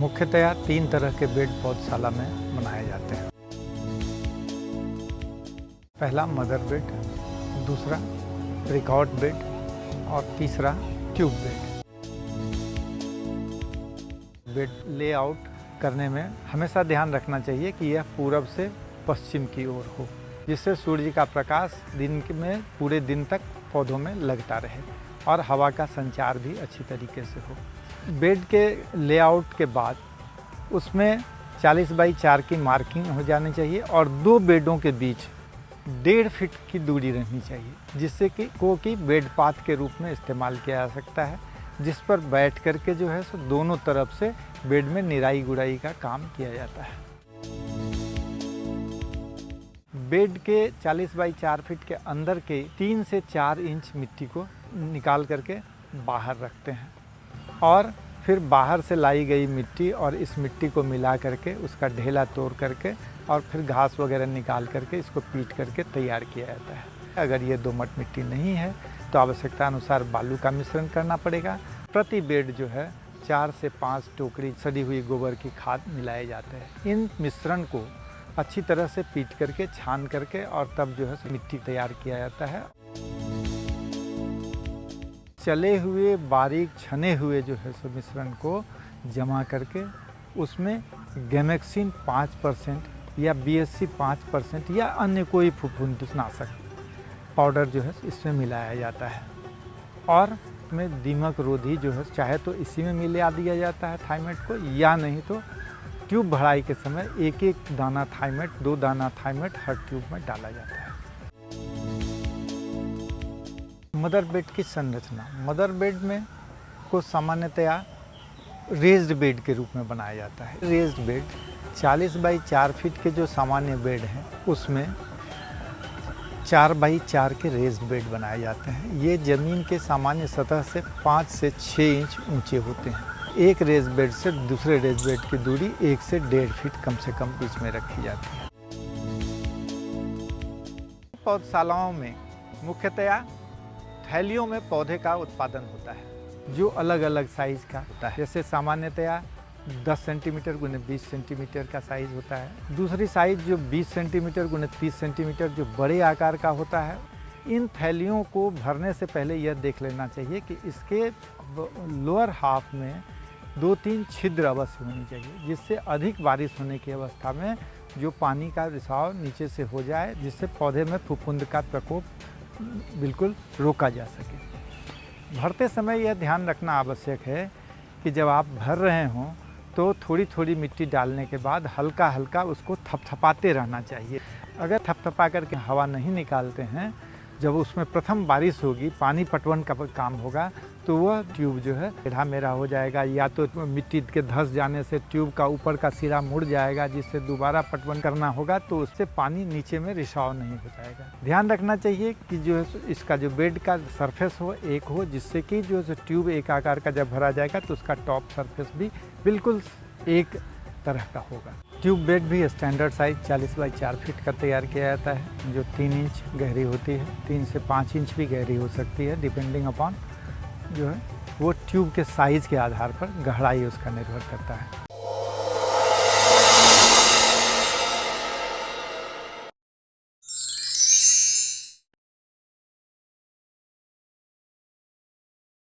मुख्यतया 3 तरह के बेड पौधशाला में बनाए जाते हैं। पहला मदर बेड, दूसरा रिकॉर्ड बेड और तीसरा ट्यूब बेड। बेड लेआउट करने में हमेशा ध्यान रखना चाहिए कि यह पूरब से पश्चिम की ओर हो, जिससे सूर्य का प्रकाश दिन में पूरे दिन तक पौधों में लगता रहे और हवा का संचार भी अच्छी तरीके से हो। बेड के लेआउट के बाद उसमें 40 बाई 4 की मार्किंग हो जानी चाहिए और 2 बेडों के बीच 1.5 फीट की दूरी रहनी चाहिए, जिससे कि बेड पाथ के रूप में इस्तेमाल किया जा सकता है, जिस पर बैठ करके जो है सो दोनों तरफ से बेड में निराई गुड़ाई का काम किया जाता है। बेड के 40 बाई 4 फीट के अंदर के 3 से 4 इंच मिट्टी को निकाल करके बाहर रखते हैं और फिर बाहर से लाई गई मिट्टी और इस मिट्टी को मिला करके उसका ढेला तोड़ करके और फिर घास वगैरह निकाल करके इसको पीट करके तैयार किया जाता है। अगर ये दोमट मिट्टी नहीं है तो आवश्यकता अनुसार बालू का मिश्रण करना पड़ेगा। प्रति बेड जो है 4 से 5 टोकरी सड़ी हुई गोबर की खाद मिलाए जाते हैं। इन मिश्रण को अच्छी तरह से पीट करके छान करके और तब जो है मिट्टी तैयार किया जाता है। चले हुए बारीक छने हुए जो है सो मिश्रण को जमा करके उसमें गैमेक्सिन 5% या BSC 5% या अन्य कोई फफूंदनाशक पाउडर जो है इसमें मिलाया जाता है और में दीमक रोधी जो है चाहे तो इसी में मिला दिया जाता है थाइमेट को, या नहीं तो ट्यूब भराई के समय एक एक दाना थाइमेट, 2 दाना थाइमेट हर ट्यूब में डाला जाता है। मदर बेड की संरचना, मदर बेड में को सामान्यतया रेज्ड बेड के रूप में बनाया जाता है। रेज्ड बेड 40 बाई 4 फीट के जो सामान्य बेड हैं उसमें 4 बाई 4 के रेज्ड बेड बनाए जाते हैं। ये ज़मीन के सामान्य सतह से 5 से 6 इंच ऊंचे होते हैं। एक रेज्ड बेड से दूसरे रेज्ड बेड की दूरी 1 से 1.5 फीट कम से कम बीच में रखी जाती है। पौधशालाओं में मुख्यतया थैलियों में पौधे का उत्पादन होता है जो अलग अलग साइज़ का होता है। जैसे सामान्यतया 10 सेंटीमीटर गुने 20 सेंटीमीटर का साइज़ होता है। दूसरी साइज़ जो 20 सेंटीमीटर गुने 30 सेंटीमीटर जो बड़े आकार का होता है। इन थैलियों को भरने से पहले यह देख लेना चाहिए कि इसके लोअर हाफ में 2-3 छिद्र अवश्य होनी चाहिए, जिससे अधिक बारिश होने की अवस्था में जो पानी का रिसाव नीचे से हो जाए, जिससे पौधे में फफूंद का प्रकोप बिल्कुल रोका जा सके। भरते समय यह ध्यान रखना आवश्यक है कि जब आप भर रहे हों तो थोड़ी थोड़ी मिट्टी डालने के बाद हल्का हल्का उसको थपथपाते रहना चाहिए। अगर थपथपा करके हवा नहीं निकालते हैं, जब उसमें प्रथम बारिश होगी, पानी पटवन का काम होगा, तो वह ट्यूब जो है टेढ़ा मेढ़ा हो जाएगा, या तो मिट्टी के धंस जाने से ट्यूब का ऊपर का सिरा मुड़ जाएगा, जिससे दोबारा पटवन करना होगा तो उससे पानी नीचे में रिसाव नहीं हो जाएगा। ध्यान रखना चाहिए कि जो है इसका जो बेड का सरफेस हो एक हो, जिससे कि जो ट्यूब एक आकार का जब भरा जाएगा तो उसका टॉप सरफेस भी बिल्कुल एक तरह का होगा। ट्यूब बेड भी स्टैंडर्ड साइज 40 बाई 4 फीट का तैयार किया जाता है, जो 3 इंच गहरी होती है। 3 से 5 इंच भी गहरी हो सकती है, डिपेंडिंग अपॉन जो है वो ट्यूब के साइज़ के आधार पर गहराई उसका निर्भर करता है।